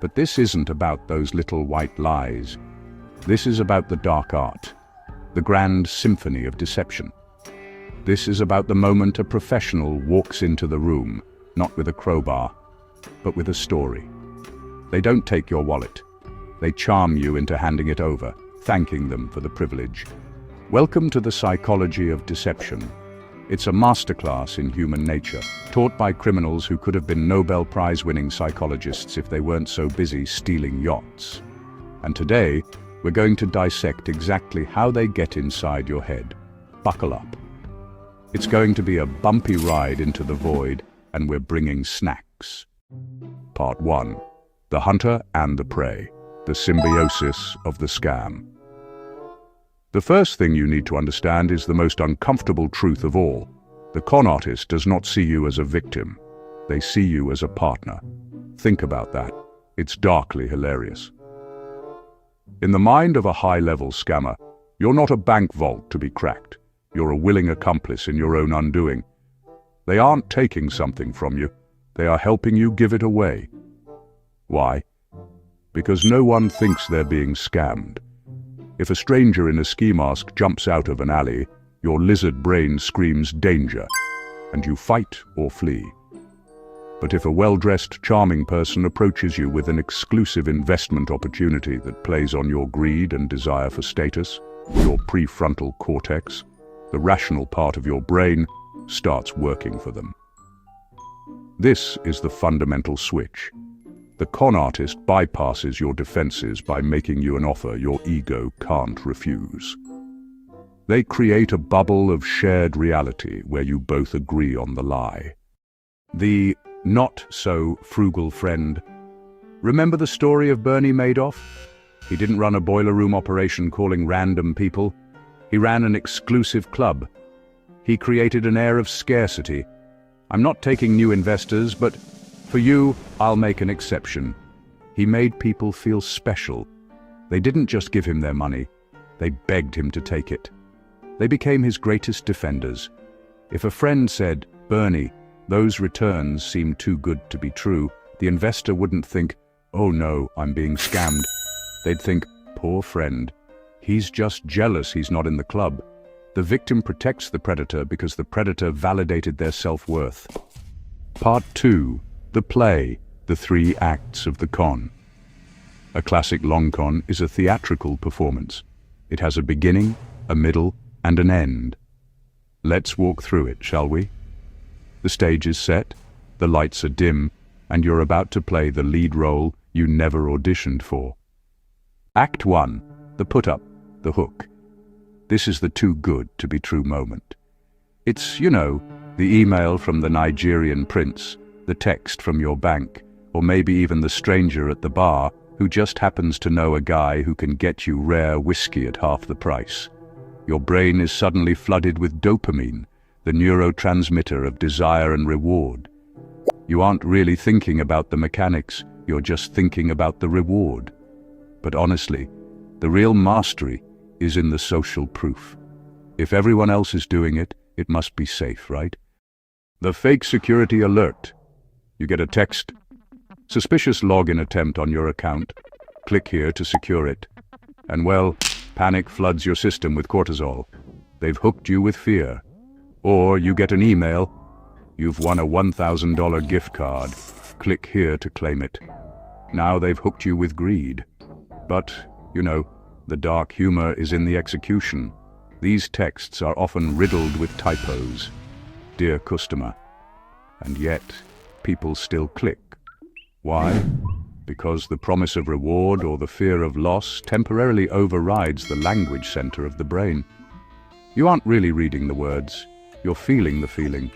But this isn't about those little white lies. This is about the dark art, the grand symphony of deception. This is about the moment a professional walks into the room, not with a crowbar, but with a story. They don't take your wallet. They charm you into handing it over, thanking them for the privilege. Welcome to the psychology of deception. It's a masterclass in human nature, taught by criminals who could have been Nobel Prize-winning psychologists if they weren't so busy stealing yachts. And today, we're going to dissect exactly how they get inside your head. Buckle up. It's going to be a bumpy ride into the void, and we're bringing snacks. Part 1. The Hunter and the Prey. The Symbiosis of the Scam. The first thing you need to understand is the most uncomfortable truth of all. The con artist does not see you as a victim. They see you as a partner. Think about that. It's darkly hilarious. In the mind of a high-level scammer, you're not a bank vault to be cracked. You're a willing accomplice in your own undoing. They aren't taking something from you. They are helping you give it away. Why? Because no one thinks they're being scammed. If a stranger in a ski mask jumps out of an alley, your lizard brain screams danger, and you fight or flee. But if a well-dressed, charming person approaches you with an exclusive investment opportunity that plays on your greed and desire for status, your prefrontal cortex, the rational part of your brain, starts working for them. This is the fundamental switch. The con artist bypasses your defenses by making you an offer your ego can't refuse. They create a bubble of shared reality where you both agree on the lie. The not-so-frugal friend. Remember the story of Bernie Madoff? He didn't run a boiler room operation calling random people. He ran an exclusive club. He created an air of scarcity. I'm not taking new investors, but for you, I'll make an exception. He made people feel special. They didn't just give him their money. They begged him to take it. They became his greatest defenders. If a friend said, "Bernie, those returns seem too good to be true," the investor wouldn't think, "Oh no, I'm being scammed." They'd think, "Poor friend. He's just jealous he's not in the club." The victim protects the predator because the predator validated their self-worth. Part 2. The Play, the 3 acts of the con. A classic long con is a theatrical performance. It has a beginning, a middle, and an end. Let's walk through it, shall we? The stage is set, the lights are dim, and you're about to play the lead role you never auditioned for. Act 1. The put-up, the hook. This is the too good to be true moment. It's, the email from the Nigerian prince, the text from your bank, or maybe even the stranger at the bar who just happens to know a guy who can get you rare whiskey at half the price. Your brain is suddenly flooded with dopamine, the neurotransmitter of desire and reward. You aren't really thinking about the mechanics, you're just thinking about the reward. But honestly, the real mastery is in the social proof. If everyone else is doing it, it must be safe, right? The fake security alert. You get a text. Suspicious login attempt on your account. Click here to secure it. And well, panic floods your system with cortisol. They've hooked you with fear. Or you get an email. You've won a $1,000 gift card. Click here to claim it. Now they've hooked you with greed. But, the dark humor is in the execution. These texts are often riddled with typos. Dear customer. And yet, people still click. Why? Because the promise of reward or the fear of loss temporarily overrides the language center of the brain. You aren't really reading the words, you're feeling the feeling.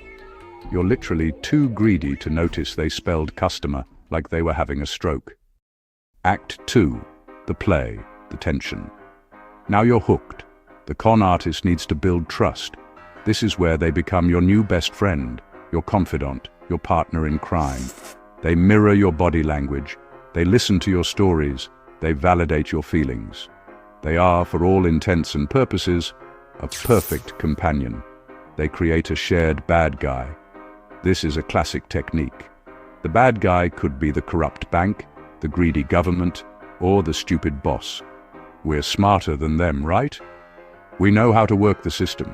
You're literally too greedy to notice they spelled customer like they were having a stroke. Act 2. The play, the tension. Now you're hooked. The con artist needs to build trust. This is where they become your new best friend, your confidant, your partner in crime. They mirror your body language. They listen to your stories. They validate your feelings. They are, for all intents and purposes, a perfect companion. They create a shared bad guy. This is a classic technique. The bad guy could be the corrupt bank, the greedy government, or the stupid boss. We're smarter than them, right? We know how to work the system.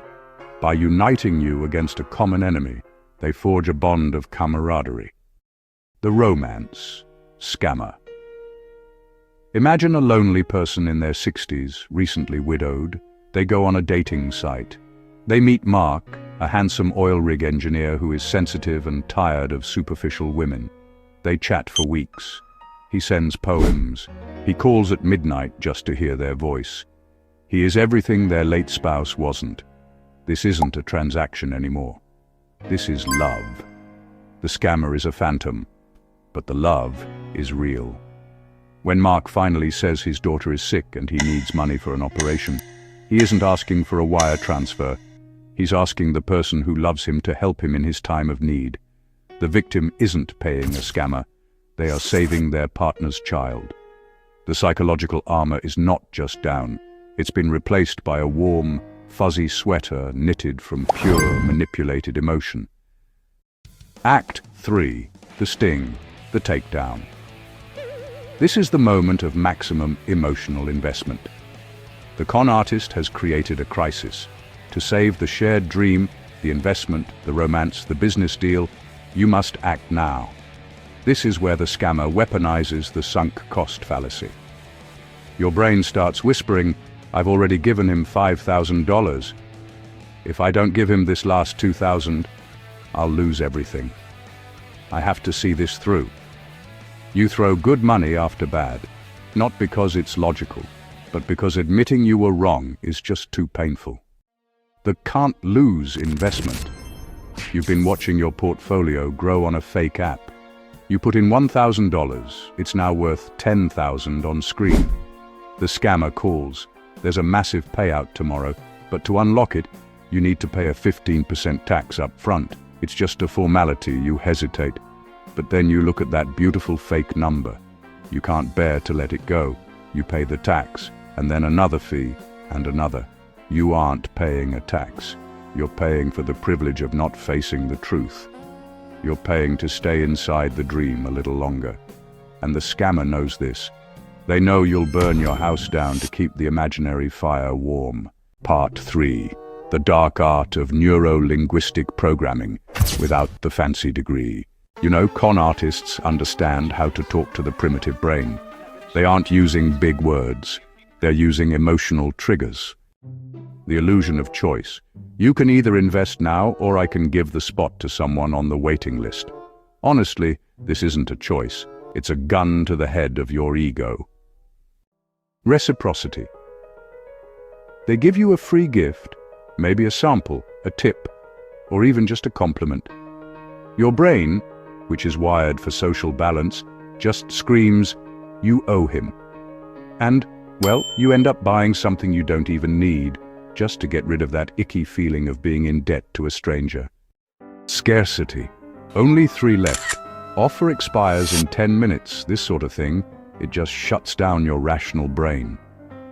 By uniting you against a common enemy, they forge a bond of camaraderie. The romance scammer. Imagine a lonely person in their 60s, recently widowed. They go on a dating site. They meet Mark, a handsome oil rig engineer who is sensitive and tired of superficial women. They chat for weeks. He sends poems. He calls at midnight just to hear their voice. He is everything their late spouse wasn't. This isn't a transaction anymore. This is love. The scammer is a phantom, but the love is real. When Mark finally says his daughter is sick and he needs money for an operation, he isn't asking for a wire transfer. He's asking the person who loves him to help him in his time of need. The victim isn't paying a scammer. They are saving their partner's child. The psychological armor is not just down. It's been replaced by a warm, fuzzy sweater knitted from pure, manipulated emotion. Act 3. The sting, the takedown. This is the moment of maximum emotional investment. The con artist has created a crisis. To save the shared dream, the investment, the romance, the business deal, you must act now. This is where the scammer weaponizes the sunk cost fallacy. Your brain starts whispering, "I've already given him $5,000. If I don't give him this last $2,000, I'll lose everything. I have to see this through." You throw good money after bad, not because it's logical, but because admitting you were wrong is just too painful. The can't lose investment. You've been watching your portfolio grow on a fake app. You put in $1,000, it's now worth $10,000 on screen. The scammer calls. There's a massive payout tomorrow, but to unlock it, you need to pay a 15% tax up front. It's just a formality. You hesitate. But then you look at that beautiful fake number. You can't bear to let it go. You pay the tax, and then another fee, and another. You aren't paying a tax. You're paying for the privilege of not facing the truth. You're paying to stay inside the dream a little longer. And the scammer knows this. They know you'll burn your house down to keep the imaginary fire warm. Part 3. The dark art of neuro-linguistic programming without the fancy degree. You know, con artists understand how to talk to the primitive brain. They aren't using big words. They're using emotional triggers. The illusion of choice. You can either invest now, or I can give the spot to someone on the waiting list. Honestly, this isn't a choice. It's a gun to the head of your ego. Reciprocity. They give you a free gift, maybe a sample, a tip, or even just a compliment. Your brain, which is wired for social balance, just screams, "You owe him." And, well, you end up buying something you don't even need, just to get rid of that icky feeling of being in debt to a stranger. Scarcity. Only 3 left. Offer expires in 10 minutes, this sort of thing. It just shuts down your rational brain.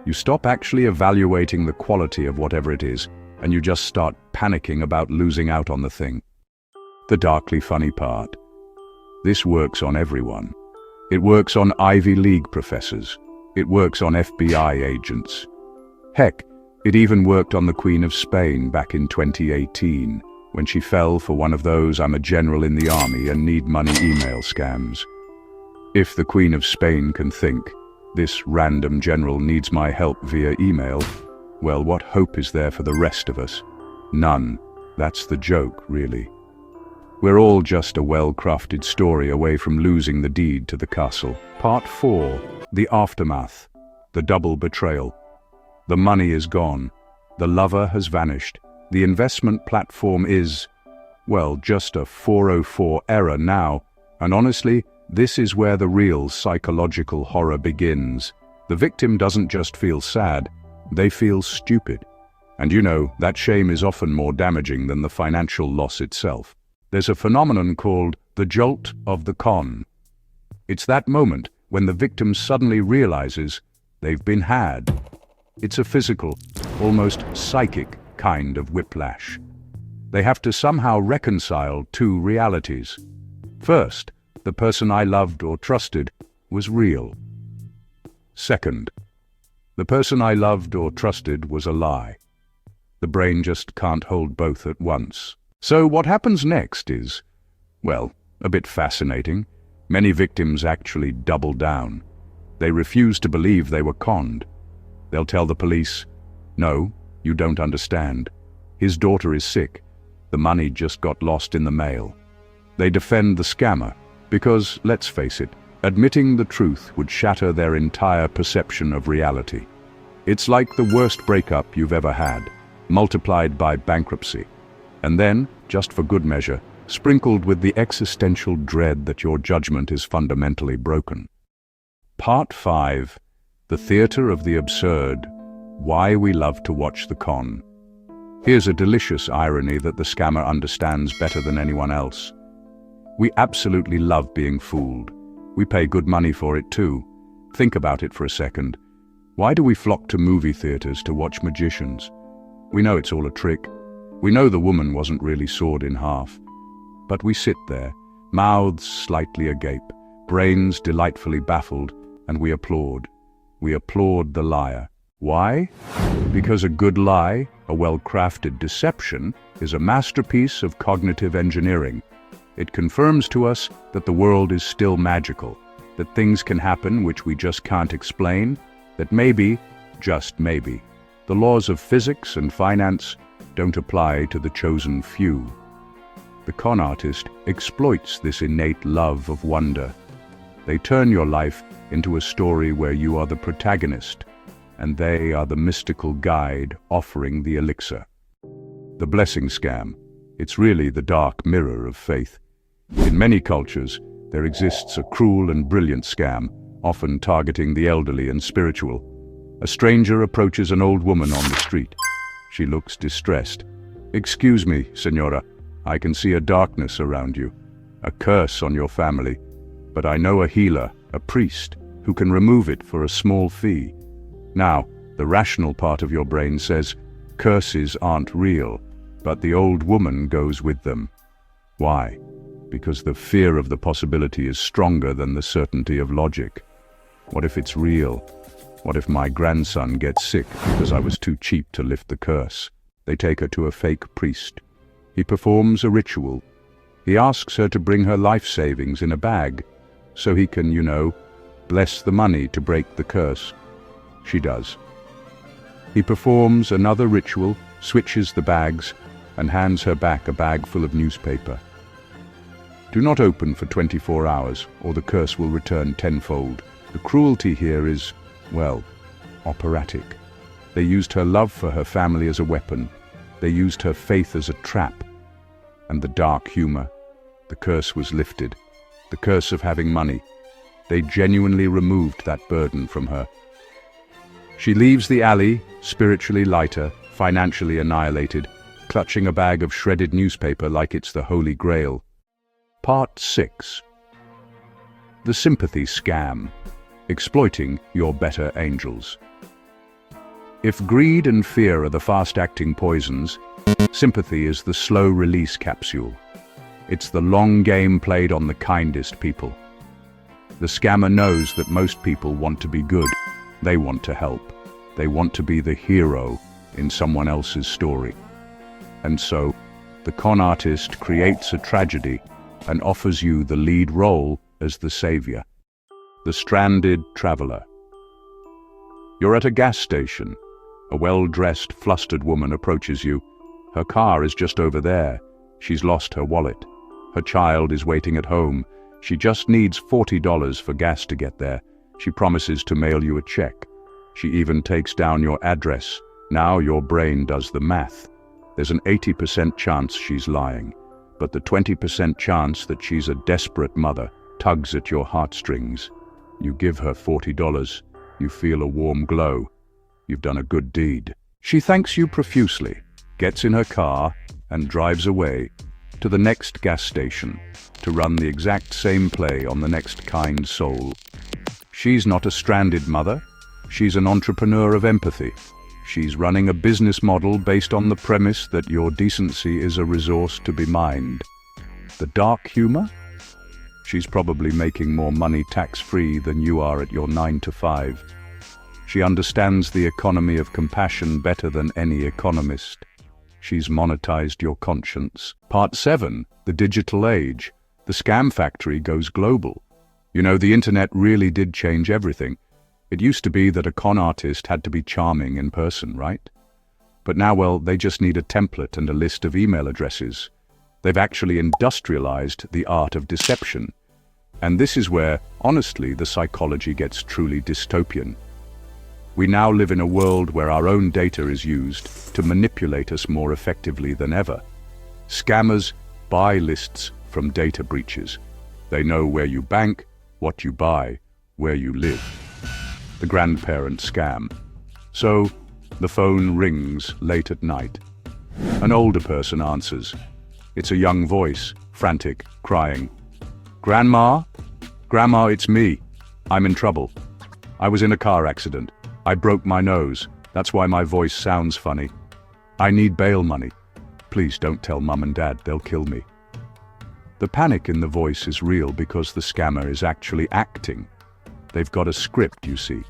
You stop actually evaluating the quality of whatever it is, and you just start panicking about losing out on the thing. The darkly funny part. This works on everyone. It works on Ivy League professors. It works on FBI agents. Heck, it even worked on the Queen of Spain back in 2018, when she fell for one of those "I'm a general in the army and need money" email scams. If the Queen of Spain can think, "This random general needs my help via email," well, what hope is there for the rest of us? None. That's the joke, really. We're all just a well-crafted story away from losing the deed to the castle. Part 4. The aftermath. The double betrayal. The money is gone. The lover has vanished. The investment platform is, well, just a 404 error now. And honestly, this is where the real psychological horror begins. The victim doesn't just feel sad, they feel stupid. And you know, that shame is often more damaging than the financial loss itself. There's a phenomenon called the jolt of the con. It's that moment when the victim suddenly realizes they've been had. It's a physical, almost psychic kind of whiplash. They have to somehow reconcile 2 realities. First, the person I loved or trusted was real. Second, the person I loved or trusted was a lie. The brain just can't hold both at once. So what happens next is, well, a bit fascinating. Many victims actually double down. They refuse to believe they were conned. They'll tell the police, "No, you don't understand. His daughter is sick. The money just got lost in the mail." They defend the scammer because, let's face it, admitting the truth would shatter their entire perception of reality. It's like the worst breakup you've ever had, multiplied by bankruptcy, and then, just for good measure, sprinkled with the existential dread that your judgment is fundamentally broken. Part 5. The Theatre of the Absurd. Why we love to watch the con. Here's a delicious irony that the scammer understands better than anyone else. We absolutely love being fooled. We pay good money for it too. Think about it for a second. Why do we flock to movie theaters to watch magicians? We know it's all a trick. We know the woman wasn't really sawed in half. But we sit there, mouths slightly agape, brains delightfully baffled, and we applaud. We applaud the liar. Why? Because a good lie, a well-crafted deception, is a masterpiece of cognitive engineering. It confirms to us that the world is still magical, that things can happen which we just can't explain, that maybe, just maybe, the laws of physics and finance don't apply to the chosen few. The con artist exploits this innate love of wonder. They turn your life into a story where you are the protagonist, and they are the mystical guide offering the elixir. The blessing scam. It's really the dark mirror of faith. In many cultures, there exists a cruel and brilliant scam, often targeting the elderly and spiritual. A stranger approaches an old woman on the street. She looks distressed. "Excuse me, Senora, I can see a darkness around you, a curse on your family, but I know a healer, a priest, who can remove it for a small fee." Now, the rational part of your brain says, curses aren't real, but the old woman goes with them. Why? Because the fear of the possibility is stronger than the certainty of logic. What if it's real? What if my grandson gets sick because I was too cheap to lift the curse? They take her to a fake priest. He performs a ritual. He asks her to bring her life savings in a bag, so he can, bless the money to break the curse. She does. He performs another ritual, switches the bags, and hands her back a bag full of newspaper. Do not open for 24 hours, or the curse will return tenfold. The cruelty here is, well, operatic. They used her love for her family as a weapon. They used her faith as a trap. And the dark humor. The curse was lifted. The curse of having money. They genuinely removed that burden from her. She leaves the alley, spiritually lighter, financially annihilated, clutching a bag of shredded newspaper like it's the Holy Grail. Part 6. The Sympathy Scam. Exploiting your better angels. If greed and fear are the fast-acting poisons, sympathy is the slow-release capsule. It's the long game played on the kindest people. The scammer knows that most people want to be good. They want to help. They want to be the hero in someone else's story. And so, the con artist creates a tragedy and offers you the lead role as the savior. The stranded traveler. You're at a gas station. A well-dressed, flustered woman approaches you. Her car is just over there. She's lost her wallet. Her child is waiting at home. She just needs $40 for gas to get there. She promises to mail you a check. She even takes down your address. Now your brain does the math. There's an 80% chance she's lying, but the 20% chance that she's a desperate mother tugs at your heartstrings. You give her $40. You feel a warm glow. You've done a good deed. She thanks you profusely, gets in her car, and drives away to the next gas station to run the exact same play on the next kind soul. She's not a stranded mother. She's an entrepreneur of empathy. She's running a business model based on the premise that your decency is a resource to be mined. The dark humor? She's probably making more money tax-free than you are at your 9 to 5. She understands the economy of compassion better than any economist. She's monetized your conscience. Part 7, the digital age. The scam factory goes global. You know, the internet really did change everything. It used to be that a con artist had to be charming in person, right? But now, well, they just need a template and a list of email addresses. They've actually industrialized the art of deception. And this is where, honestly, the psychology gets truly dystopian. We now live in a world where our own data is used to manipulate us more effectively than ever. Scammers buy lists from data breaches. They know where you bank, what you buy, where you live. The grandparent scam. So, the phone rings late at night. An older person answers. It's a young voice, frantic, crying. "Grandma? Grandma, it's me. I'm in trouble. I was in a car accident. I broke my nose. That's why my voice sounds funny. I need bail money. Please don't tell Mum and Dad, they'll kill me." The panic in the voice is real because the scammer is actually acting. They've got a script, you see.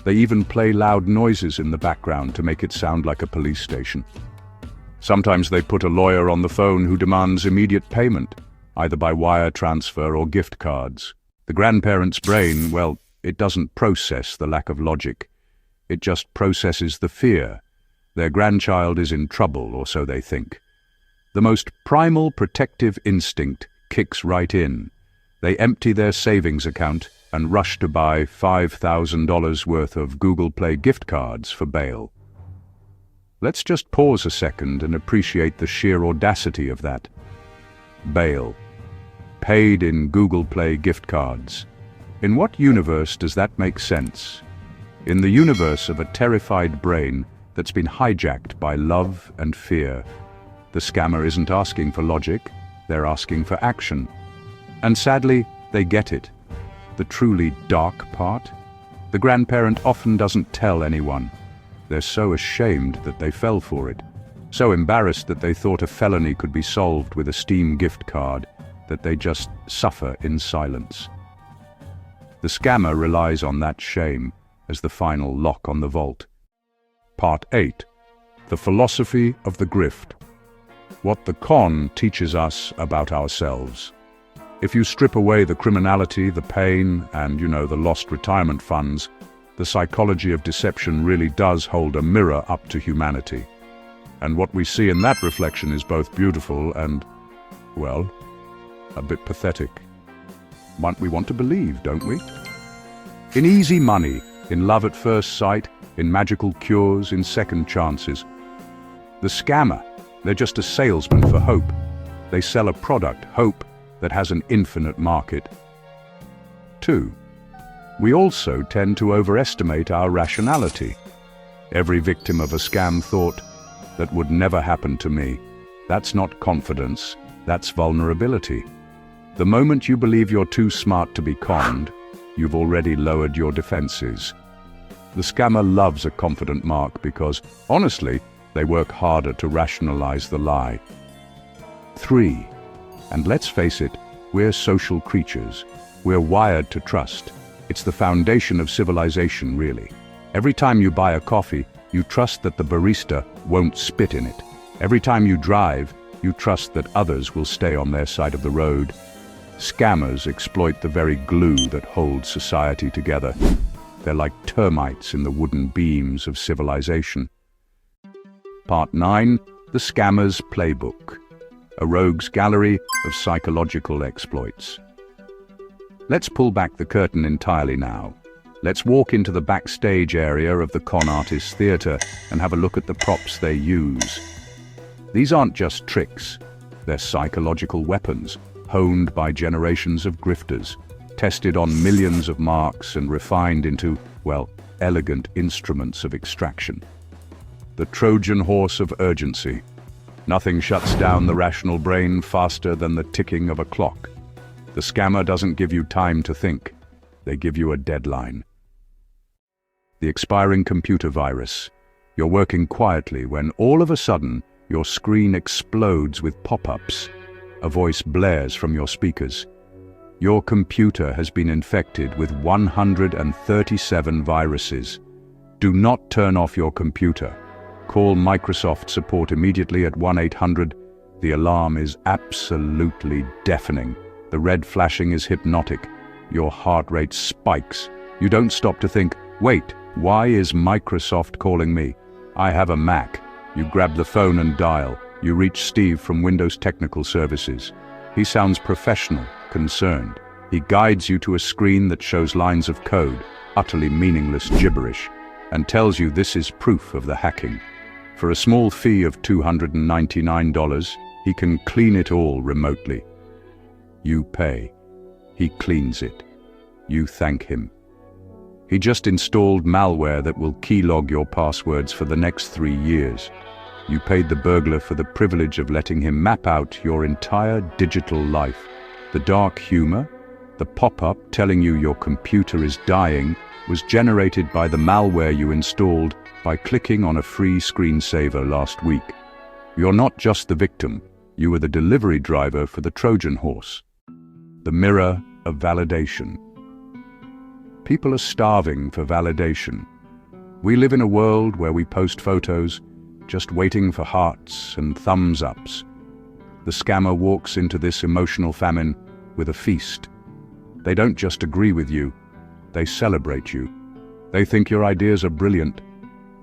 They even play loud noises in the background to make it sound like a police station. Sometimes they put a lawyer on the phone who demands immediate payment, either by wire transfer or gift cards. The grandparent's brain, well, it doesn't process the lack of logic. It just processes the fear. Their grandchild is in trouble, or so they think. The most primal protective instinct kicks right in. They empty their savings account and rush to buy $5,000 worth of Google Play gift cards for bail. Let's just pause a second and appreciate the sheer audacity of that. Bail. Paid in Google Play gift cards. In what universe does that make sense? In the universe of a terrified brain that's been hijacked by love and fear. The scammer isn't asking for logic, they're asking for action. And sadly, they get it. The truly dark part? The grandparent often doesn't tell anyone. They're so ashamed that they fell for it. So embarrassed that they thought a felony could be solved with a Steam gift card that they just suffer in silence. The scammer relies on that shame as the final lock on the vault. Part 8. The philosophy of the grift. What the con teaches us about ourselves. If you strip away the criminality, the pain, and, the lost retirement funds, the psychology of deception really does hold a mirror up to humanity. And what we see in that reflection is both beautiful and, well, a bit pathetic. But we want to believe, don't we? In easy money, in love at first sight, in magical cures, in second chances. The scammer, they're just a salesman for hope. They sell a product, hope, that has an infinite market. 2. We also tend to overestimate our rationality. Every victim of a scam thought, that would never happen to me. That's not confidence, that's vulnerability. The moment you believe you're too smart to be conned, you've already lowered your defenses. The scammer loves a confident mark because, honestly, they work harder to rationalize the lie. 3. And let's face it, we're social creatures. We're wired to trust. It's the foundation of civilization, really. Every time you buy a coffee, you trust that the barista won't spit in it. Every time you drive, you trust that others will stay on their side of the road. Scammers exploit the very glue that holds society together. They're like termites in the wooden beams of civilization. Part 9. The Scammer's Playbook. A rogue's gallery of psychological exploits. Let's pull back the curtain entirely now. Let's walk into the backstage area of the con artist's theater and have a look at the props they use. These aren't just tricks. They're psychological weapons, honed by generations of grifters, tested on millions of marks and refined into, well, elegant instruments of extraction. The Trojan horse of urgency. Nothing shuts down the rational brain faster than the ticking of a clock. The scammer doesn't give you time to think. They give you a deadline. The expiring computer virus. You're working quietly when all of a sudden your screen explodes with pop-ups. A voice blares from your speakers. Your computer has been infected with 137 viruses. Do not turn off your computer. Call Microsoft support immediately at 1-800. The alarm is absolutely deafening. The red flashing is hypnotic. Your heart rate spikes. You don't stop to think, wait, why is Microsoft calling me? I have a Mac. You grab the phone and dial. You reach Steve from Windows Technical Services. He sounds professional, concerned. He guides you to a screen that shows lines of code, utterly meaningless gibberish, and tells you this is proof of the hacking. For a small fee of $299, he can clean it all remotely. You pay. He cleans it. You thank him. He just installed malware that will keylog your passwords for the next 3 years. You paid the burglar for the privilege of letting him map out your entire digital life. The dark humor, the pop-up telling you your computer is dying, was generated by the malware you installed by clicking on a free screensaver last week. You're not just the victim, you were the delivery driver for the Trojan horse. The mirror of validation. People are starving for validation. We live in a world where we post photos, just waiting for hearts and thumbs ups. The scammer walks into this emotional famine with a feast. They don't just agree with you, they celebrate you. They think your ideas are brilliant.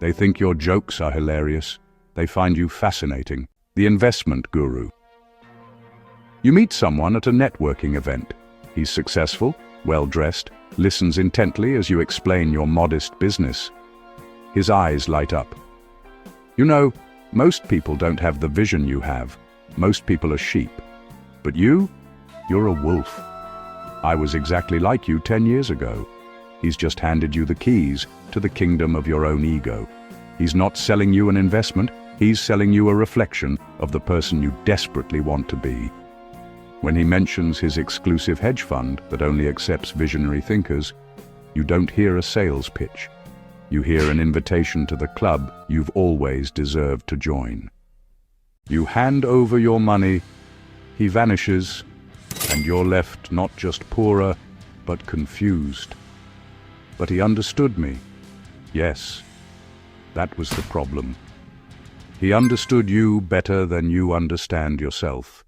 They think your jokes are hilarious. They find you fascinating. The investment guru. You meet someone at a networking event. He's successful, well-dressed, listens intently as you explain your modest business. His eyes light up. You know, most people don't have the vision you have. Most people are sheep. But you're a wolf. I was exactly like you 10 years ago. He's just handed you the keys to the kingdom of your own ego. He's not selling you an investment, he's selling you a reflection of the person you desperately want to be. When he mentions his exclusive hedge fund that only accepts visionary thinkers, you don't hear a sales pitch. You hear an invitation to the club you've always deserved to join. You hand over your money, he vanishes, and you're left not just poorer, but confused. But he understood me. Yes, that was the problem. He understood you better than you understand yourself.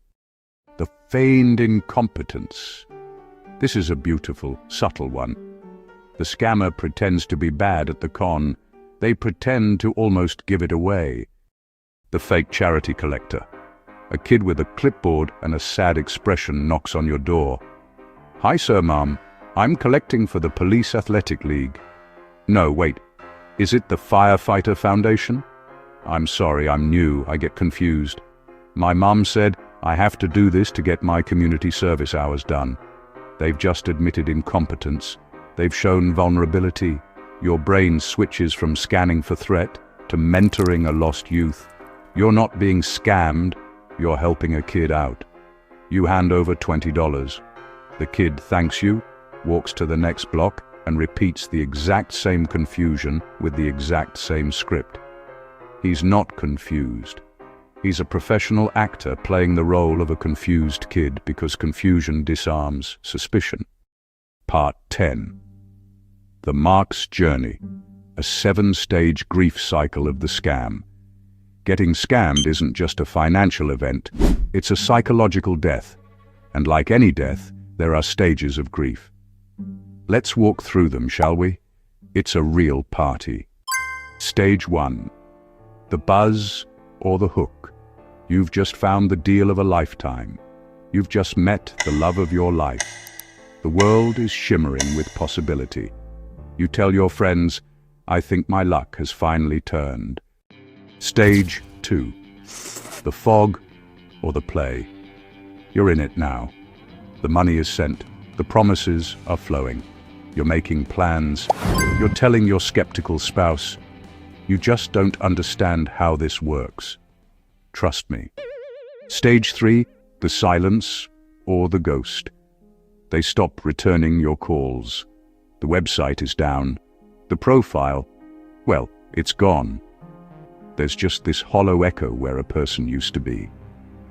The feigned incompetence. This is a beautiful, subtle one. The scammer pretends to be bad at the con. They pretend to almost give it away. The fake charity collector. A kid with a clipboard and a sad expression knocks on your door. "Hi, sir, ma'am. I'm collecting for the Police Athletic League." "No, wait. Is it the Firefighter Foundation?" "I'm sorry, I'm new. I get confused. My mom said I have to do this to get my community service hours done." They've just admitted incompetence. They've shown vulnerability. Your brain switches from scanning for threat to mentoring a lost youth. You're not being scammed. You're helping a kid out. You hand over $20. The kid thanks you, walks to the next block, and repeats the exact same confusion with the exact same script. He's not confused. He's a professional actor playing the role of a confused kid because confusion disarms suspicion. Part 10. The Mark's Journey, a 7-stage grief cycle of the scam. Getting scammed isn't just a financial event, it's a psychological death. And like any death, there are stages of grief. Let's walk through them, shall we? It's a real party. Stage 1. The buzz or the hook. You've just found the deal of a lifetime. You've just met the love of your life. The world is shimmering with possibility. You tell your friends, "I think my luck has finally turned." Stage 2. The fog or the play. You're in it now. The money is sent. The promises are flowing. You're making plans. You're telling your skeptical spouse, "You just don't understand how this works. Trust me." Stage 3. The silence or the ghost. They stop returning your calls. The website is down. The profile, well, it's gone. There's just this hollow echo where a person used to be.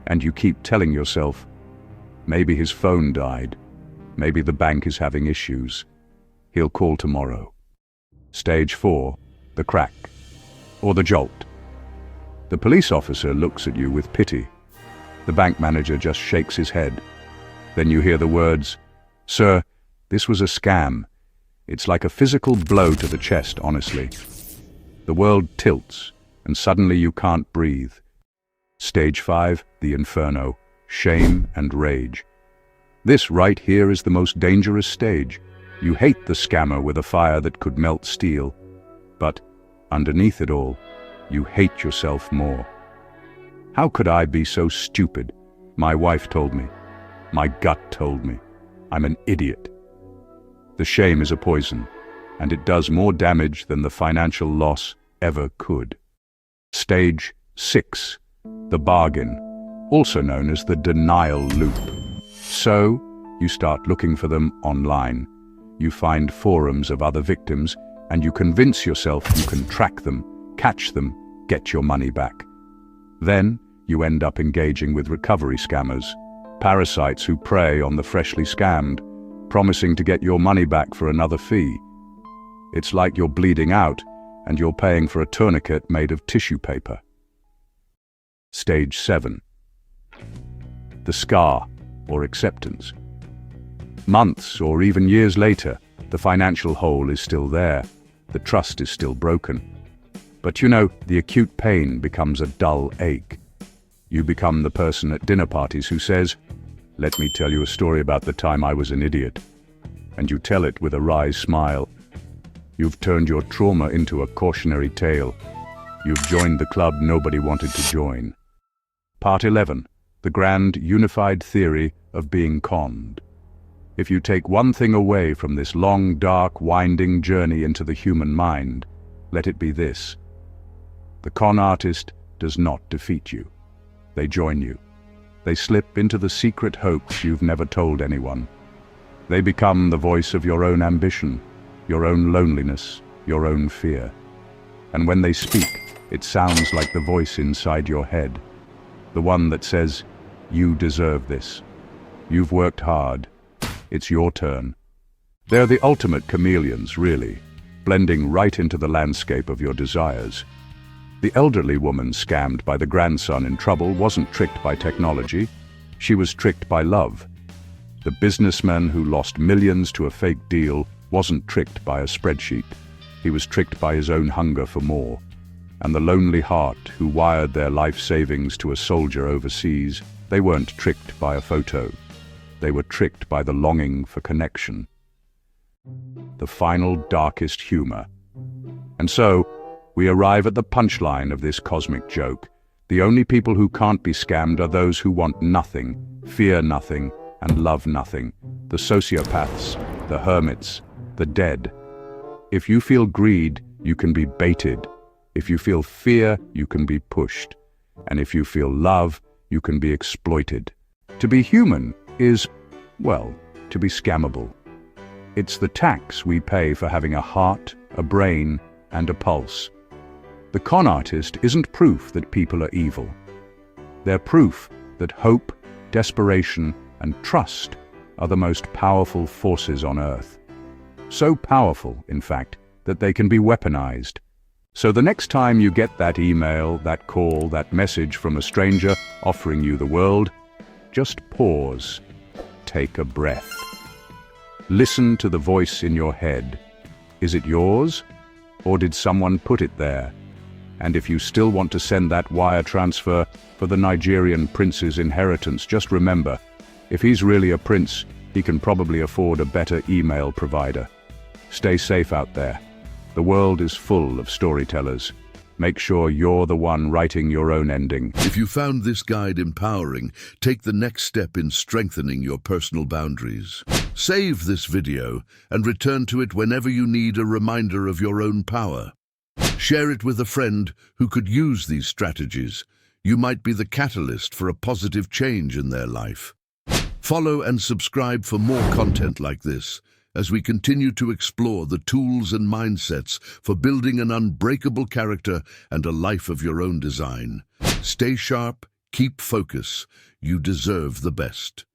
And you keep telling yourself, maybe his phone died. Maybe the bank is having issues. He'll call tomorrow. Stage 4, the crack, or the jolt. The police officer looks at you with pity. The bank manager just shakes his head. Then you hear the words, "Sir, this was a scam." It's like a physical blow to the chest, honestly. The world tilts, and suddenly you can't breathe. Stage 5, the inferno, shame and rage. This right here is the most dangerous stage. You hate the scammer with a fire that could melt steel. But underneath it all, you hate yourself more. How could I be so stupid? My wife told me. My gut told me. I'm an idiot. The shame is a poison, and it does more damage than the financial loss ever could. Stage 6, the bargain, also known as the denial loop. So, you start looking for them online. You find forums of other victims, and you convince yourself you can track them, catch them, get your money back. Then, you end up engaging with recovery scammers, parasites who prey on the freshly scammed, promising to get your money back for another fee. It's like you're bleeding out, and you're paying for a tourniquet made of tissue paper. Stage 7. The scar, or acceptance. Months or even years later, the financial hole is still there. The trust is still broken. But you know, the acute pain becomes a dull ache. You become the person at dinner parties who says, "Let me tell you a story about the time I was an idiot." And you tell it with a wry smile. You've turned your trauma into a cautionary tale. You've joined the club nobody wanted to join. Part 11. The grand unified theory of being conned. If you take one thing away from this long, dark, winding journey into the human mind, let it be this. The con artist does not defeat you. They join you. They slip into the secret hopes you've never told anyone. They become the voice of your own ambition, your own loneliness, your own fear. And when they speak, it sounds like the voice inside your head, the one that says, "You deserve this. You've worked hard. It's your turn." They're the ultimate chameleons, really, blending right into the landscape of your desires. The elderly woman scammed by the grandson in trouble wasn't tricked by technology. She was tricked by love. The businessman who lost millions to a fake deal wasn't tricked by a spreadsheet. He was tricked by his own hunger for more. And the lonely heart who wired their life savings to a soldier overseas, they weren't tricked by a photo. They were tricked by the longing for connection. The final darkest humor. And so, we arrive at the punchline of this cosmic joke. The only people who can't be scammed are those who want nothing, fear nothing, and love nothing. The sociopaths, the hermits, the dead. If you feel greed, you can be baited. If you feel fear, you can be pushed. And if you feel love, you can be exploited. To be human is, well, to be scammable. It's the tax we pay for having a heart, a brain, and a pulse. The con artist isn't proof that people are evil. They're proof that hope, desperation, and trust are the most powerful forces on earth. So powerful, in fact, that they can be weaponized. So the next time you get that email, that call, that message from a stranger offering you the world, just pause, take a breath. Listen to the voice in your head. Is it yours? Or did someone put it there? And if you still want to send that wire transfer for the Nigerian prince's inheritance, just remember, if he's really a prince, he can probably afford a better email provider. Stay safe out there. The world is full of storytellers. Make sure you're the one writing your own ending. If you found this guide empowering, take the next step in strengthening your personal boundaries. Save this video and return to it whenever you need a reminder of your own power. Share it with a friend who could use these strategies. You might be the catalyst for a positive change in their life. Follow and subscribe for more content like this as we continue to explore the tools and mindsets for building an unbreakable character and a life of your own design. Stay sharp, keep focus. You deserve the best.